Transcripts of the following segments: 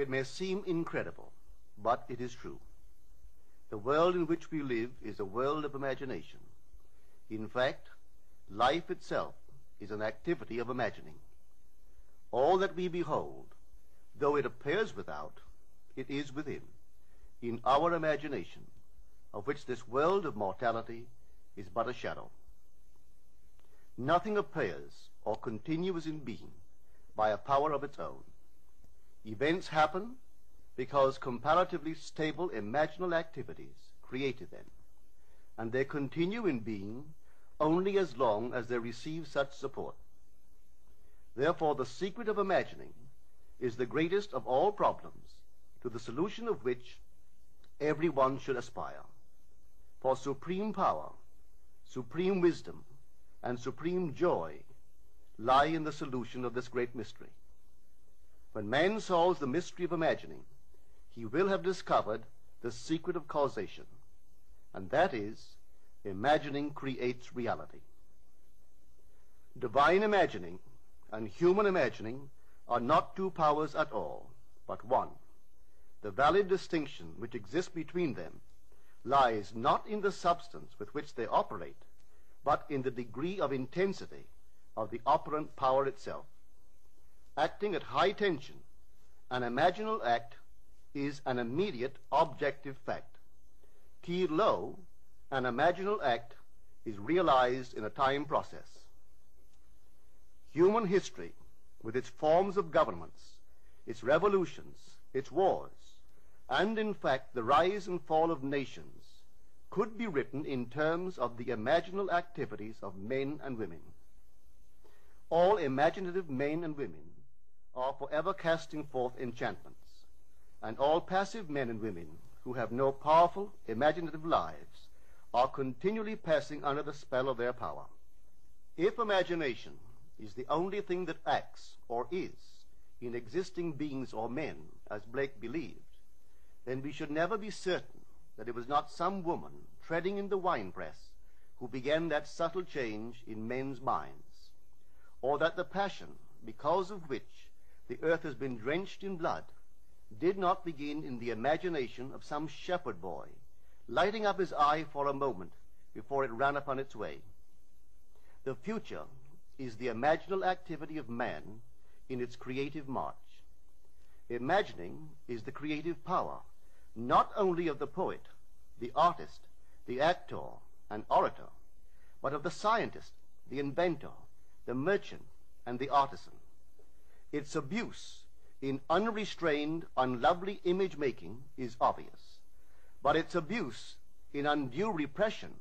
It may seem incredible, but it is true. The world in which we live is a world of imagination. In fact, life itself is an activity of imagining. All that we behold, though it appears without, it is within, in our imagination, of which this world of mortality is but a shadow. Nothing appears or continues in being by a power of its own. Events happen because comparatively stable imaginal activities created them, and they continue in being only as long as they receive such support. Therefore, the secret of imagining is the greatest of all problems, to the solution of which everyone should aspire. For supreme power, supreme wisdom, and supreme joy lie in the solution of this great mystery. When man solves the mystery of imagining, he will have discovered the secret of causation, and that is, imagining creates reality. Divine imagining and human imagining are not two powers at all, but one. The valid distinction which exists between them lies not in the substance with which they operate, but in the degree of intensity of the operant power itself. Acting at high tension, an imaginal act is an immediate objective fact. Keyed low, an imaginal act is realized in a time process. Human history, with its forms of governments, its revolutions, its wars, and in fact the rise and fall of nations, could be written in terms of the imaginal activities of men and women. All imaginative men and women are forever casting forth enchantments, and all passive men and women who have no powerful imaginative lives are continually passing under the spell of their power. If imagination is the only thing that acts or is in existing beings or men, as Blake believed, then we should never be certain that it was not some woman treading in the winepress who began that subtle change in men's minds, or that the passion because of which the earth has been drenched in blood did not begin in the imagination of some shepherd boy, lighting up his eye for a moment before it ran upon its way. The future is the imaginal activity of man in its creative march. Imagining is the creative power, not only of the poet, the artist, the actor, and orator, but of the scientist, the inventor, the merchant, and the artisan. Its abuse in unrestrained, unlovely image-making is obvious, but its abuse in undue repression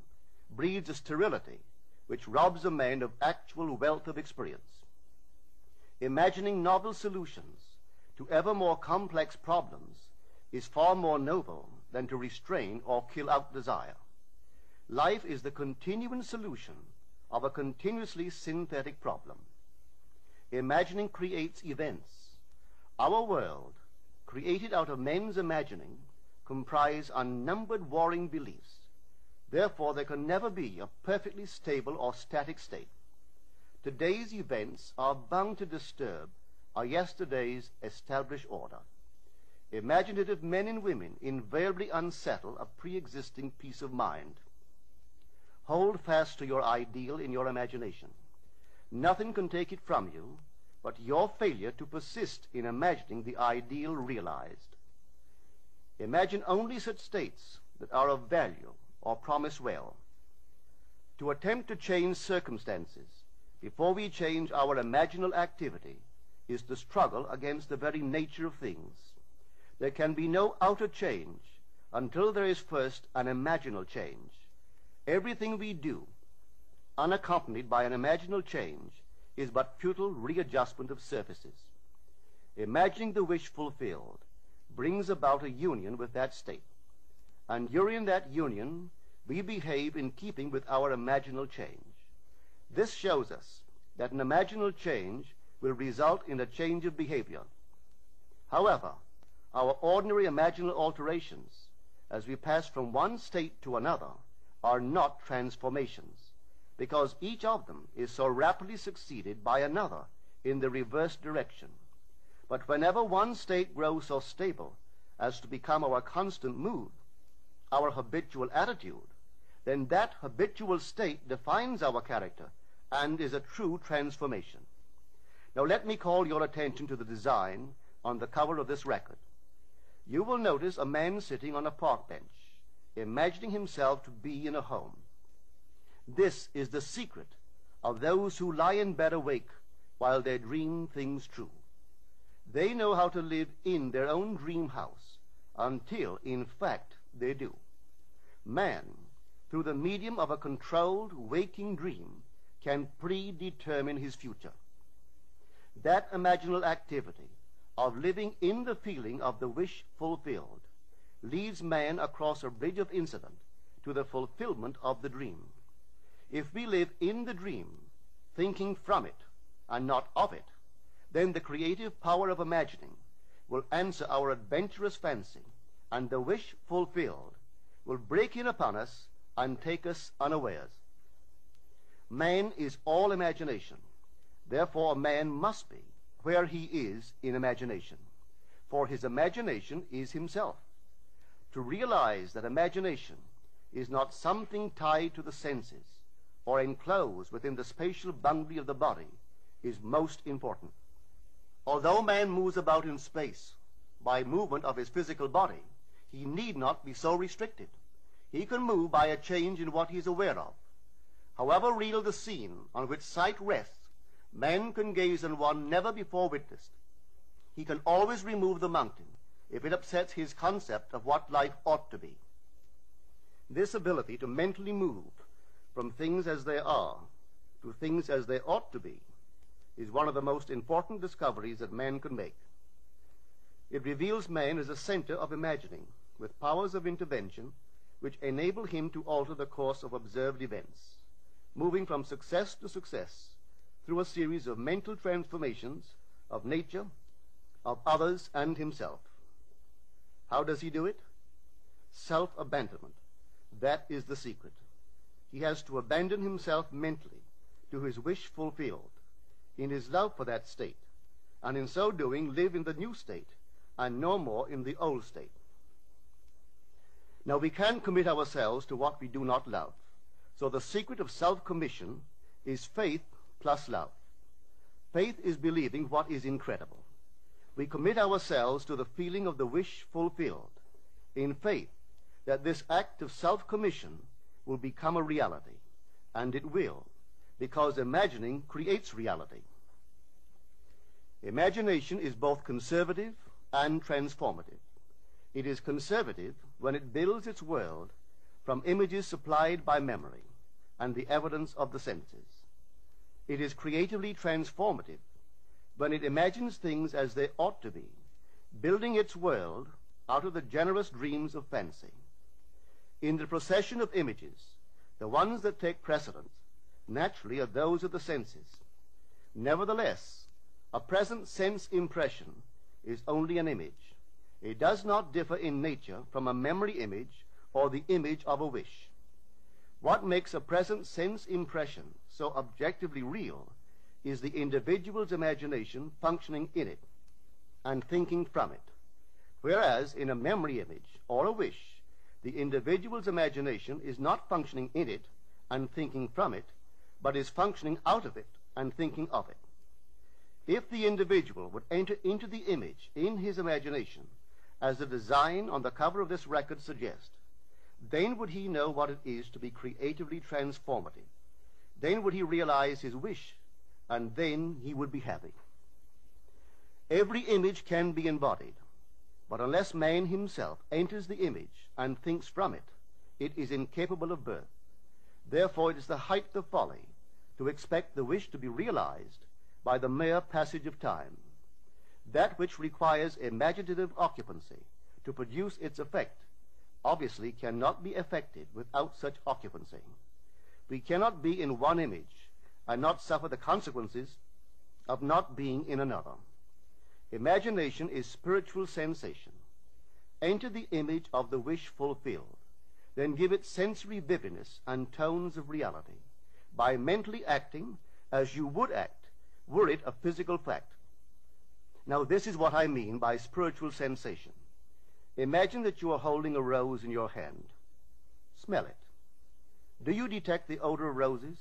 breeds a sterility which robs a man of actual wealth of experience. Imagining novel solutions to ever more complex problems is far more noble than to restrain or kill out desire. Life is the continuing solution of a continuously synthetic problem. Imagining creates events. Our world, created out of men's imagining, comprise unnumbered warring beliefs. Therefore, there can never be a perfectly stable or static state. Today's events are bound to disturb our yesterday's established order. Imaginative men and women invariably unsettle a pre-existing peace of mind. Hold fast to your ideal in your imagination. Nothing can take it from you but your failure to persist in imagining the ideal realized. Imagine only such states that are of value or promise well. To attempt to change circumstances before we change our imaginal activity is the struggle against the very nature of things. There can be no outer change until there is first an imaginal change. Everything we do, unaccompanied by an imaginal change, is but futile readjustment of surfaces. Imagining the wish fulfilled brings about a union with that state, and during that union we behave in keeping with our imaginal change. This shows us that an imaginal change will result in a change of behavior. However, our ordinary imaginal alterations, as we pass from one state to another, are not transformations, because each of them is so rapidly succeeded by another in the reverse direction. But whenever one state grows so stable as to become our constant mood, our habitual attitude, then that habitual state defines our character and is a true transformation. Now let me call your attention to the design on the cover of this record. You will notice a man sitting on a park bench, imagining himself to be in a home. This is the secret of those who lie in bed awake while they dream things true. They know how to live in their own dream house until, in fact, they do. Man, through the medium of a controlled waking dream, can predetermine his future. That imaginal activity of living in the feeling of the wish fulfilled leads man across a bridge of incident to the fulfillment of the dream. If we live in the dream, thinking from it and not of it, then the creative power of imagining will answer our adventurous fancy, and the wish fulfilled will break in upon us and take us unawares. Man is all imagination. Therefore, a man must be where he is in imagination, for his imagination is himself. To realize that imagination is not something tied to the senses or enclosed within the spatial boundary of the body is most important. Although man moves about in space by movement of his physical body, he need not be so restricted. He can move by a change in what he is aware of. However real the scene on which sight rests, man can gaze on one never before witnessed. He can always remove the mountain if it upsets his concept of what life ought to be. This ability to mentally move from things as they are to things as they ought to be is one of the most important discoveries that man can make. It reveals man as a center of imagining, with powers of intervention which enable him to alter the course of observed events, moving from success to success through a series of mental transformations of nature, of others, and himself. How does he do it? Self-abandonment. That is the secret. He has to abandon himself mentally to his wish fulfilled, in his love for that state, and in so doing live in the new state and no more in the old state. Now we can commit ourselves to what we do not love. So the secret of self-commission is faith plus love. Faith is believing what is incredible. We commit ourselves to the feeling of the wish fulfilled, in faith that this act of self-commission will become a reality, and it will, because imagining creates reality. Imagination is both conservative and transformative. It is conservative when it builds its world from images supplied by memory and the evidence of the senses. It is creatively transformative when it imagines things as they ought to be, building its world out of the generous dreams of fancy. In the procession of images, the ones that take precedence naturally are those of the senses. Nevertheless, a present sense impression is only an image. It does not differ in nature from a memory image or the image of a wish. What makes a present sense impression so objectively real is the individual's imagination functioning in it and thinking from it, whereas in a memory image or a wish, the individual's imagination is not functioning in it and thinking from it, but is functioning out of it and thinking of it. If the individual would enter into the image in his imagination, as the design on the cover of this record suggests, then would he know what it is to be creatively transformative. Then would he realize his wish, and then he would be happy. Every image can be embodied, but unless man himself enters the image and thinks from it, it is incapable of birth. Therefore, it is the height of folly to expect the wish to be realized by the mere passage of time. That which requires imaginative occupancy to produce its effect obviously cannot be effected without such occupancy. We cannot be in one image and not suffer the consequences of not being in another. Imagination is spiritual sensation. Enter the image of the wish fulfilled, then give it sensory vividness and tones of reality by mentally acting as you would act were it a physical fact. Now, this is what I mean by spiritual sensation. Imagine that you are holding a rose in your hand. Smell it. Do you detect the odor of roses?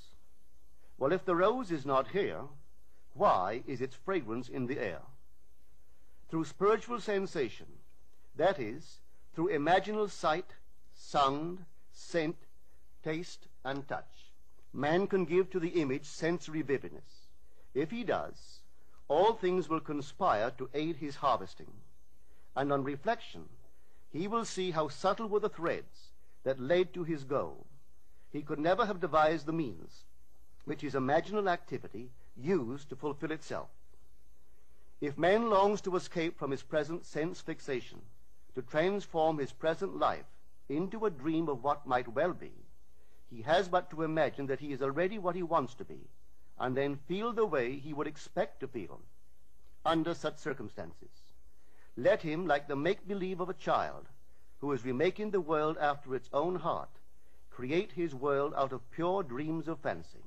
Well, if the rose is not here, why is its fragrance in the air? Through spiritual sensation, that is, through imaginal sight, sound, scent, taste, and touch, man can give to the image sensory vividness. If he does, all things will conspire to aid his harvesting. And on reflection, he will see how subtle were the threads that led to his goal. He could never have devised the means which his imaginal activity used to fulfill itself. If man longs to escape from his present sense fixation, to transform his present life into a dream of what might well be, he has but to imagine that he is already what he wants to be, and then feel the way he would expect to feel under such circumstances. Let him, like the make-believe of a child who is remaking the world after its own heart, create his world out of pure dreams of fancy.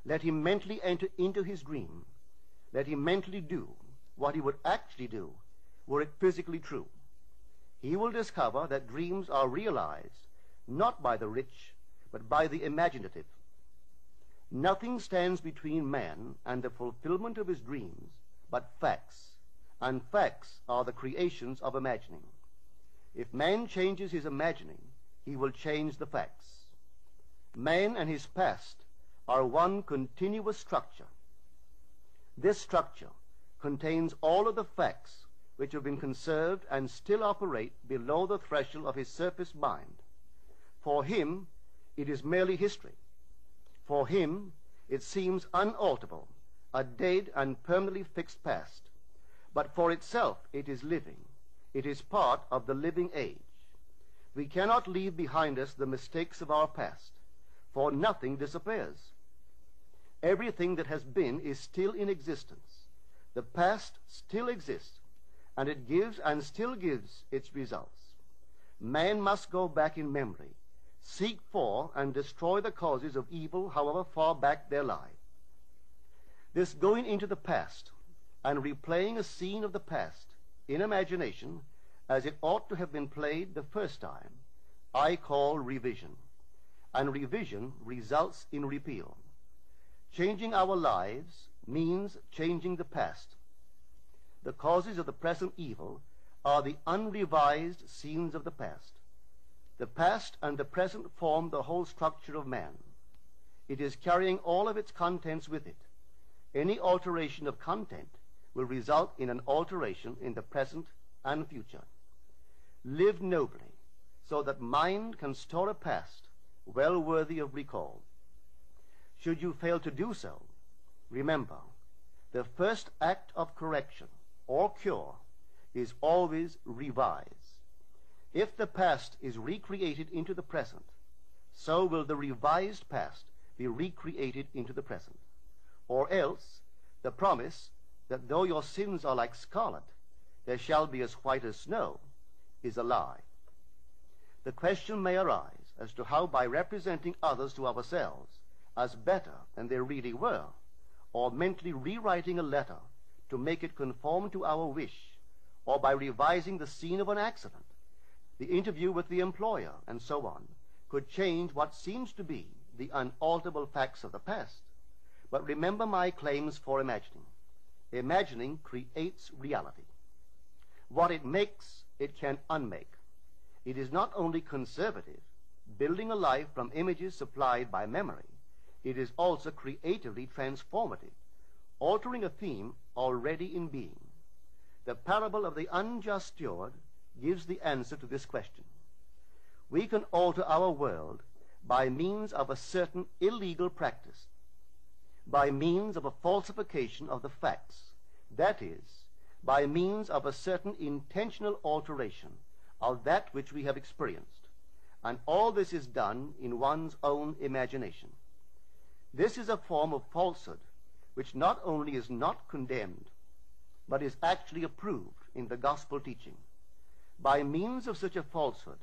Let him mentally enter into his dream. Let him mentally do what he would actually do were it physically true. He will discover that dreams are realized not by the rich, but by the imaginative. Nothing stands between man and the fulfillment of his dreams but facts, and facts are the creations of imagining. If man changes his imagining, he will change the facts. Man and his past are one continuous structure. This structure contains all of the facts which have been conserved and still operate below the threshold of his surface mind. For him, it is merely history. For him, it seems unalterable, a dead and permanently fixed past. But for itself, it is living. It is part of the living age. We cannot leave behind us the mistakes of our past, for nothing disappears. Everything that has been is still in existence. The past still exists, and it gives and still gives its results. Man must go back in memory, seek for and destroy the causes of evil, however far back they lie. This going into the past and replaying a scene of the past in imagination as it ought to have been played the first time, I call revision. And revision results in repeal. Changing our lives means changing the past. The causes of the present evil are the unrevised scenes of the past. The past and the present form the whole structure of man. It is carrying all of its contents with it. Any alteration of content will result in an alteration in the present and future. Live nobly, so that mind can store a past well worthy of recall. Should you fail to do so, remember, the first act of correction or cure is always revise. If the past is recreated into the present, so will the revised past be recreated into the present. Or else, the promise that though your sins are like scarlet, they shall be as white as snow, is a lie. The question may arise as to how, by representing others to ourselves as better than they really were, or mentally rewriting a letter to make it conform to our wish, or by revising the scene of an accident, the interview with the employer, and so on, could change what seems to be the unalterable facts of the past. But remember my claims for imagining. Imagining creates reality. What it makes, it can unmake. It is not only conservative, building a life from images supplied by memory, it is also creatively transformative, altering a theme already in being. The parable of the unjust steward gives the answer to this question. We can alter our world by means of a certain illegal practice, by means of a falsification of the facts, that is, by means of a certain intentional alteration of that which we have experienced, and all this is done in one's own imagination. This is a form of falsehood which not only is not condemned, but is actually approved in the gospel teaching. By means of such a falsehood,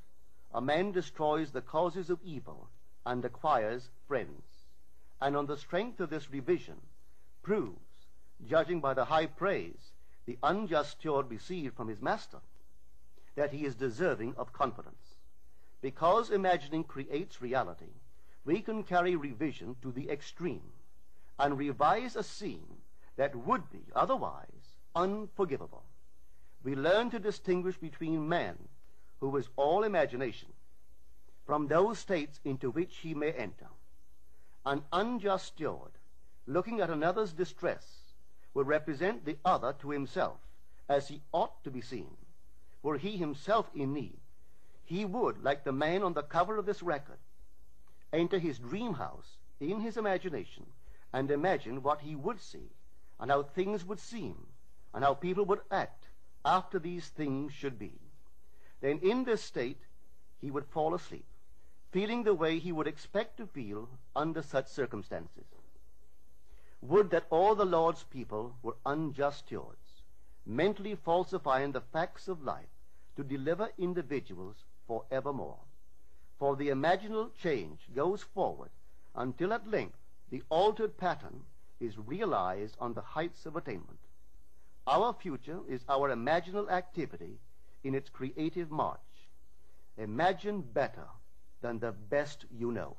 a man destroys the causes of evil and acquires friends, and on the strength of this revision proves, judging by the high praise the unjust steward received from his master, that he is deserving of confidence. Because imagining creates reality, we can carry revision to the extreme and revise a scene that would be otherwise unforgivable. We learn to distinguish between man, who is all imagination, from those states into which he may enter. An unjust steward, looking at another's distress, will represent the other to himself as he ought to be seen. Were he himself in need, he would, like the man on the cover of this record, enter his dream house in his imagination and imagine what he would see and how things would seem and how people would act after these things should be. Then in this state he would fall asleep, feeling the way he would expect to feel under such circumstances. Would that all the Lord's people were unjust stewards, mentally falsifying the facts of life to deliver individuals forevermore. For the imaginal change goes forward until at length the altered pattern is realized on the heights of attainment. Our future is our imaginal activity in its creative march. Imagine better than the best you know.